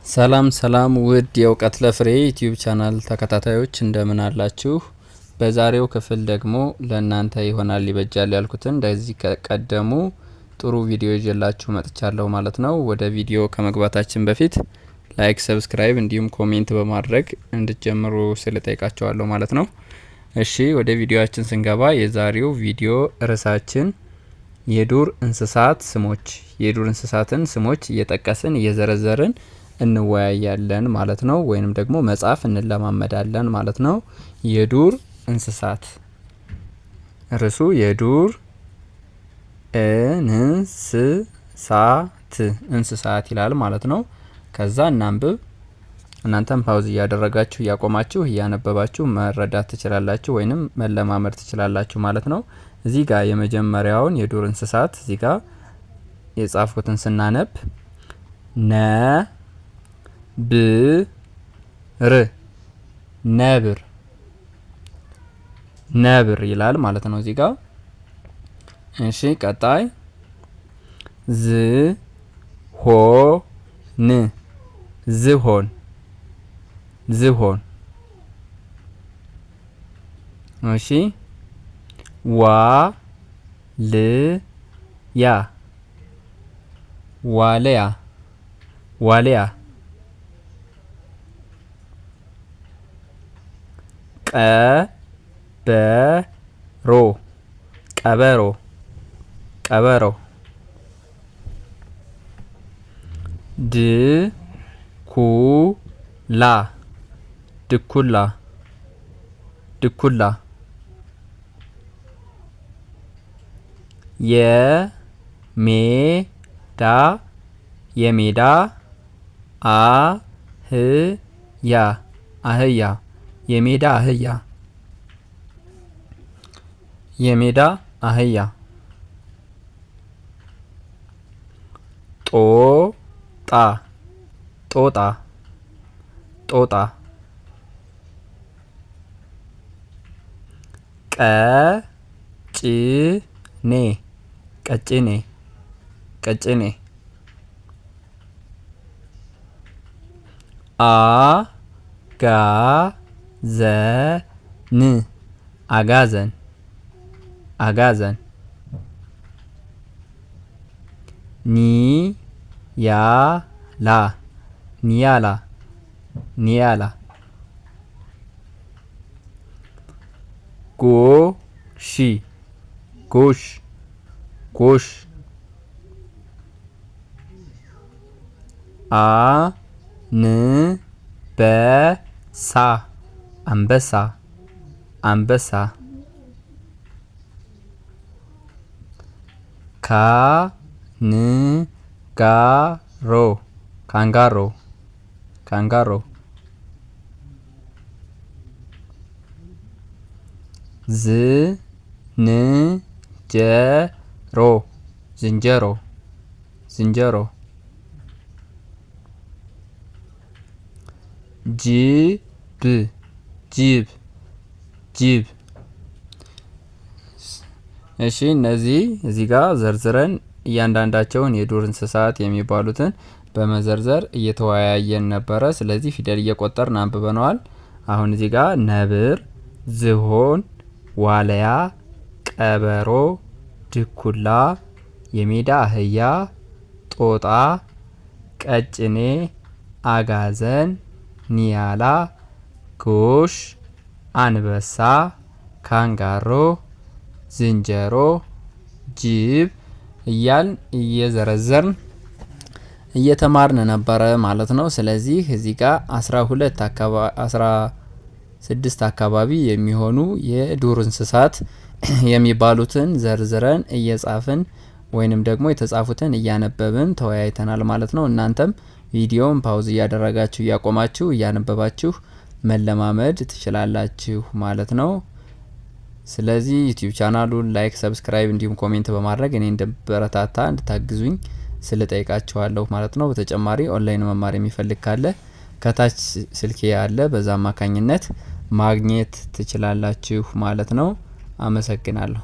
ሰላም ሰላም ውድ የእውቀት ለፍሬ ዩቲዩብ ቻናል ተከታታዮች እንደምን አላችሁ? በዛሬው ክፍል ደግሞ ለእናንተ ይሆናል ይበጃል ያልኩትን እንደዚህ ከቀደሙ ጥሩ ቪዲዮ ይዤላችሁ መጥቻለሁ ማለት ነው። ወደ ቪዲዮ ከመግባታችን በፊት ላይክ፣ ሰብስክራይብ እንዲሁም ኮሜንት በማድረግ እንድትጀምሩ ስለጠይቃችኋለሁ ማለት ነው። እሺ ወደ ቪዲዮአችን ስንገባ የዛሬው ቪዲዮ ርዕሳችን የዱር እንስሳት ስሞች፣ የዱር እንስሳትን ስሞች እየጠቀስን እየዘረዘርን እንወያያለን ማለት ነው። ወይንም ደግሞ መጻፍ እንለማመዳለን ማለት ነው። የዱር እንስሳት ርዕሱ የዱር እንስሳት ይላል ማለት ነው። ከዛ እናንብብ። እናንተም ፓውዝ እያደረጋችሁ እያቆማችሁ እያነበባችሁ መረዳት ትችላላችሁ ወይንም መለማመድ ትችላላችሁ ማለት ነው። እዚህ ጋር የመጀመሪያውን የዱር እንስሳት እዚህ ጋር የጻፍኩትን ስናነብ ነብር ይላል ማለት ነው እዚህ ጋር። እሺ ቀጣይ ዝሆን። እሺ ዋልያ ቀበሮ ድኩላ የሜዳ የሜዳ አህያ ጦጣ ቀጭኔ አጋዘን ኒያላ ጎሽ አንበሳ ካንጋሮ ዝንጀሮ ጅብ። እሺ እነዚህ እዚህ ጋር ዘርዝረን እያንዳንዳቸውን የዱር እንስሳት የሚባሉትን በመዘርዘር እየተወያየን ነበረ። ስለዚህ ፊደል እየቆጠርን አንብበነዋል። አሁን እዚህ ጋር ነብር፣ ዝሆን፣ ዋልያ፣ ቀበሮ፣ ድኩላ፣ የሜዳ አህያ፣ ጦጣ፣ ቀጭኔ፣ አጋዘን፣ ኒያላ፣ ጎሽ፣ አንበሳ፣ ካንጋሮ፣ ዝንጀሮ፣ ጅብ እያልን እየዘረዘርን እየተማርን ነበረ ማለት ነው። ስለዚህ እዚህ ጋር 16 አካባቢ የሚሆኑ የዱር እንስሳት የሚባሉትን ዘርዝረን እየጻፍን ወይንም ደግሞ የተጻፉትን እያነበብን ተወያይተናል ማለት ነው። እናንተም ቪዲዮውን ፓውዝ እያደረጋችሁ እያቆማችሁ እያነበባችሁ መለማመድ ትችላላችሁ ማለት ነው። ስለዚህ ዩቲዩብ ቻናሉን ላይክ፣ ሰብስክራይብ እንዲሁም ኮሜንት በማድረግ እኔ እንደበረታታ እንድታግዙኝ ስለጠይቃችኋለሁ ማለት ነው። በተጨማሪ ኦንላይን መማር የሚፈልግ ካለ ከታች ስልኬ ያለ በዛ አማካኝነት ማግኘት ትችላላችሁ ማለት ነው። አመሰግናለሁ።